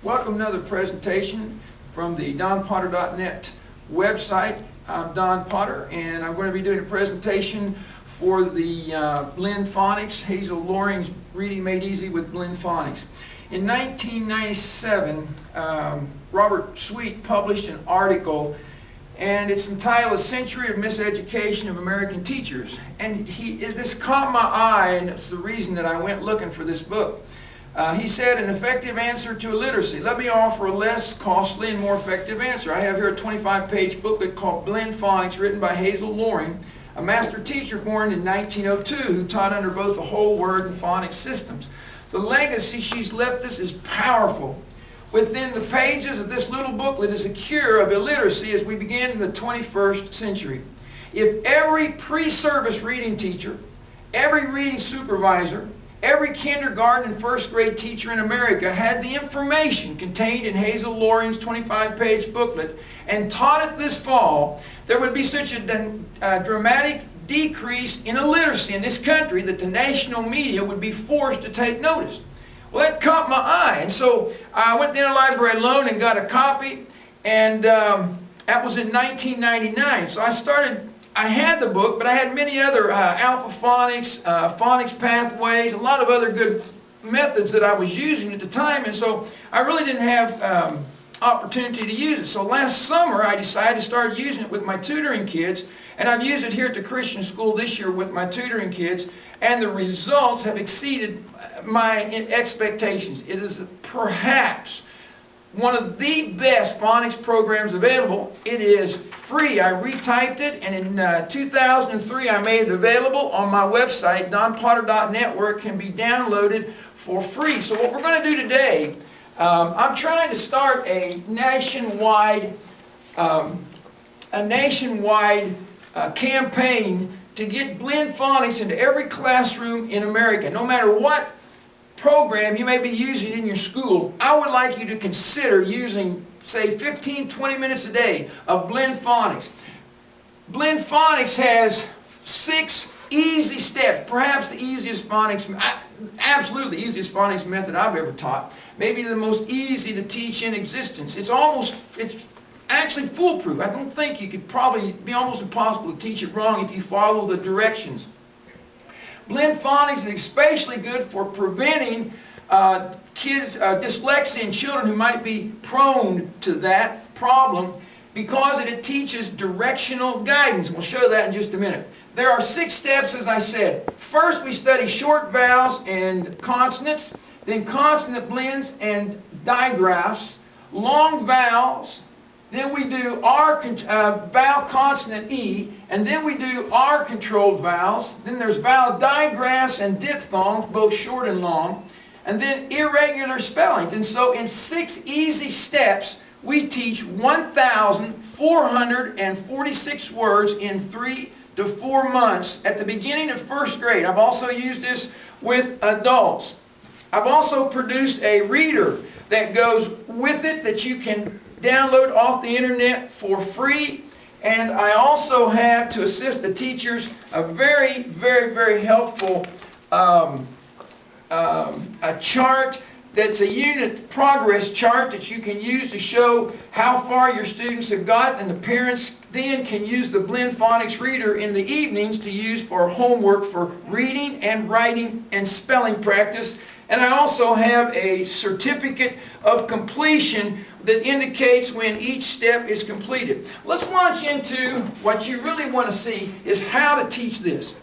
Welcome to another presentation from the DonPotter.net website. I'm Don Potter, and I'm going to be doing a presentation for the Blend Phonics, Hazel Loring's Reading Made Easy with Blend Phonics. In 1997, Robert Sweet published an article, and it's entitled "A Century of Miseducation of American Teachers." And this caught my eye, and it's the reason that I went looking for this book. He said, "An effective answer to illiteracy. Let me offer a less costly and more effective answer." I have here a 25-page booklet called Blend Phonics, written by Hazel Loring, a master teacher born in 1902 who taught under both the whole word and phonics systems. The legacy she's left us is powerful. Within the pages of this little booklet is a cure of illiteracy as we begin in the 21st century. If every pre-service reading teacher, every reading supervisor, every kindergarten and first grade teacher in America had the information contained in Hazel Loring's 25-page booklet and taught it this fall, there would be such a dramatic decrease in illiteracy in this country that the national media would be forced to take notice. Well, that caught my eye, and so I went to the library alone and got a copy, and that was in 1999. So I had the book, but I had many other alpha phonics, phonics pathways, a lot of other good methods that I was using at the time, and so I really didn't have opportunity to use it. So last summer I decided to start using it with my tutoring kids, and I've used it here at the Christian school this year with my tutoring kids, and the results have exceeded my expectations. It is perhaps one of the best phonics programs available. It is free. I retyped it, and in 2003 I made it available on my website, DonPotter.net, where it can be downloaded for free. So what we're going to do today, I'm trying to start a nationwide campaign to get Blend Phonics into every classroom in America. No matter what program you may be using in your school, I would like you to consider using, say, 15-20 minutes a day of Blend Phonics. Blend Phonics has 6 easy steps, perhaps the easiest phonics, absolutely the easiest phonics method I've ever taught, maybe the most easy to teach in existence. It's actually foolproof. I don't think you could probably be almost impossible to teach it wrong if you follow the directions. Blend Phonics is especially good for preventing dyslexia in children who might be prone to that problem, because it teaches directional guidance. We'll show that in just a minute. There are 6 steps, as I said. First, we study short vowels and consonants, then consonant blends and digraphs, long vowels, then we do vowel consonant E, and then we do R-controlled vowels. Then there's vowel digraphs and diphthongs, both short and long, and then irregular spellings. And so in 6 easy steps, we teach 1,446 words in 3 to 4 months at the beginning of 1st grade. I've also used this with adults. I've also produced a reader that goes with it that you can download off the internet for free, and I also have, to assist the teachers, a very, very, very helpful a chart that's a unit progress chart that you can use to show how far your students have gotten, and the parents then can use the Blend Phonics reader in the evenings to use for homework for reading and writing and spelling practice. And I also have a certificate of completion that indicates when each step is completed. Let's launch into what you really want to see is how to teach this.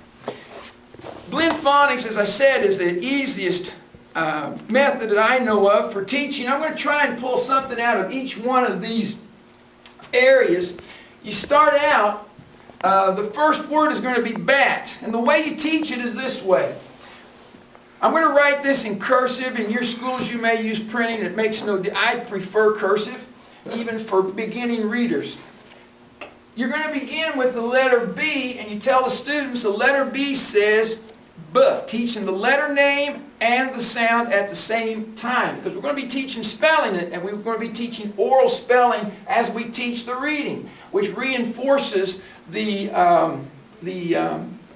Blend Phonics, as I said, is the easiest method that I know of for teaching. I'm going to try and pull something out of each one of these areas. You start out, the first word is going to be bat, and the way you teach it is this way. I'm going to write this in cursive. In your schools you may use printing. It makes no difference. I prefer cursive, even for beginning readers. You're going to begin with the letter B, and you tell the students the letter B says B, teaching the letter name and the sound at the same time, because we're going to be teaching spelling it, and we're going to be teaching oral spelling as we teach the reading, which reinforces the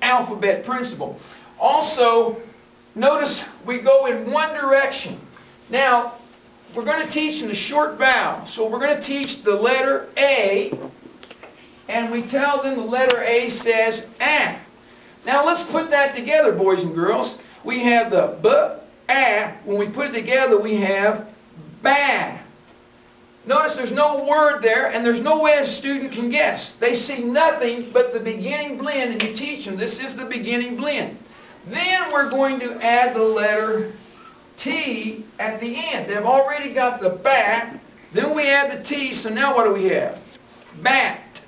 alphabet principle. Also, notice we go in one direction. Now, we're going to teach in the short vowel. So we're going to teach the letter A, and we tell them the letter A says ah. Now let's put that together, boys and girls. We have the b, ah. When we put it together, we have ba. Notice there's no word there, and there's no way a student can guess. They see nothing but the beginning blend, and you teach them this is the beginning blend. Then we're going to add the letter T at the end. They've already got the ba. Then we add the T, so now what do we have? Bat.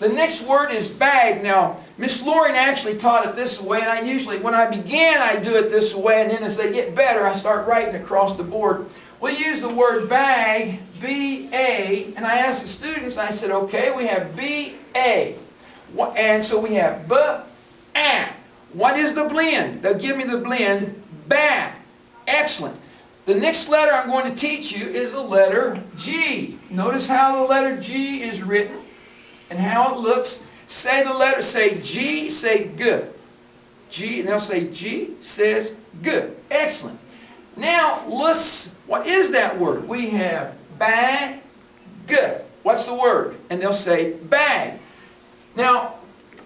The next word is bag. Now, Miss Loring actually taught it this way, and I usually, when I began, I do it this way, and then as they get better, I start writing across the board. We use the word bag, B-A, and I asked the students, I said, okay, we have B-A. And so we have B-A. What is the blend? They'll give me the blend, ba. Excellent. The next letter I'm going to teach you is the letter G. Notice how the letter G is written and how it looks. Say the letter, say G, say good. G, and they'll say G says good. Excellent. Now, what is that word? We have bag, good. What's the word? And they'll say bag. Now,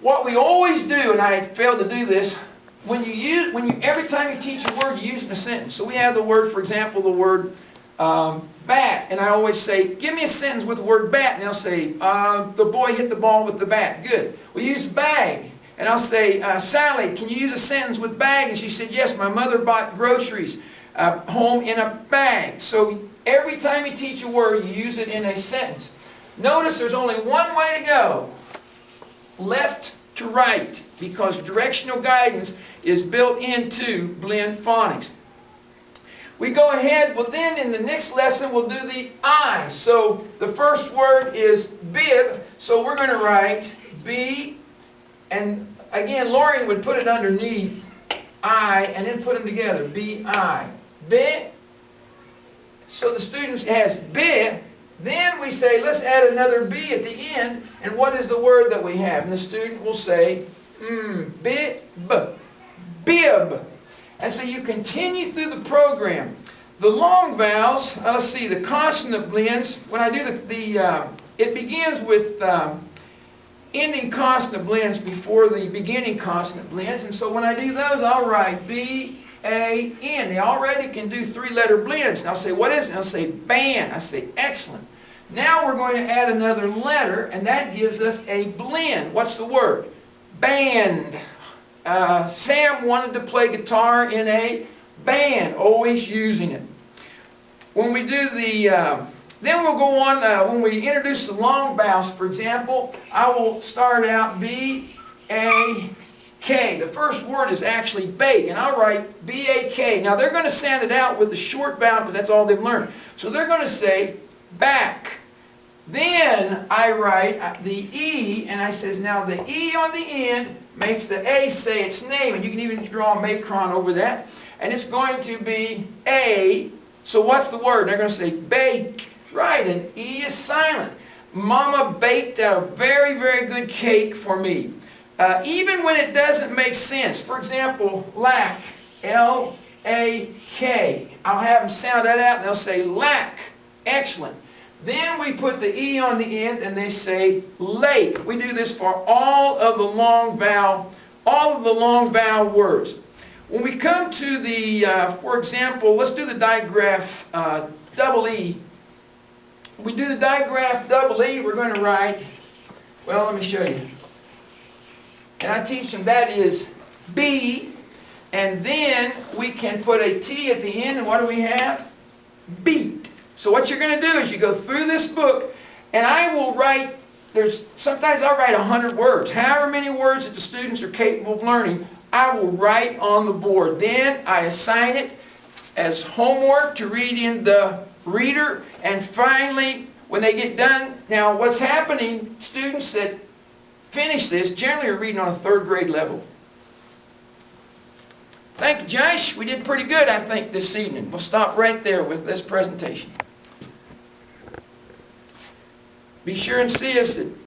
what we always do, and I failed to do this, every time you teach a word, you use it in a sentence. So we have the word, for example, the word bat, and I always say, give me a sentence with the word bat, and they'll say, the boy hit the ball with the bat. Good. We use bag, and I'll say, Sally, can you use a sentence with bag? And she said, yes, my mother bought groceries home in a bag. So every time you teach a word, you use it in a sentence. Notice there's only one way to go, left to right, because directional guidance is built into blend phonics. We go ahead, well then in the next lesson we'll do the I. So the first word is bib, so we're going to write B, and again Loring would put it underneath I and then put them together, B-I. B. So the student has B. Then we say, let's add another B at the end, and what is the word that we have? And the student will say, bib, bib. And so you continue through the program. The long vowels, let's see, the consonant blends, when I do it begins with ending consonant blends before the beginning consonant blends, and so when I do those, I'll write B-A-N. They already can do three-letter blends. And I'll say, what is it? And I'll say, ban. I say, excellent. Now we're going to add another letter, and that gives us a blend. What's the word? Band. Sam wanted to play guitar in a band, always using it. When we do then we'll go on, when we introduce the long vowels, for example, I will start out B-A-K. The first word is actually bake, and I'll write B-A-K. Now they're going to sound it out with the short vowel because that's all they've learned. So they're going to say back. Then I write the E, and I says, now the E on the end makes the A say its name, and you can even draw a macron over that, and it's going to be A. So what's the word? They're going to say bake. Right, and E is silent. Mama baked a very, very good cake for me. Even when it doesn't make sense. For example, lack, L-A-K. I'll have them sound that out and they'll say lack. Excellent. Then we put the E on the end and they say lake. We do this for all of the long vowel words. When we come to the, for example, let's do the digraph double E. We do the digraph double E, we're going to write, well, let me show you. And I teach them that is B, and then we can put a T at the end, and what do we have? Beat. So what you're going to do is you go through this book, and I will write, sometimes I'll write 100 words. However many words that the students are capable of learning, I will write on the board. Then I assign it as homework to read in the reader, and finally when they get done, now what's happening, students that finish this generally are reading on a third grade level. Thank you, Josh. We did pretty good, I think, this evening. We'll stop right there with this presentation. Be sure and see us at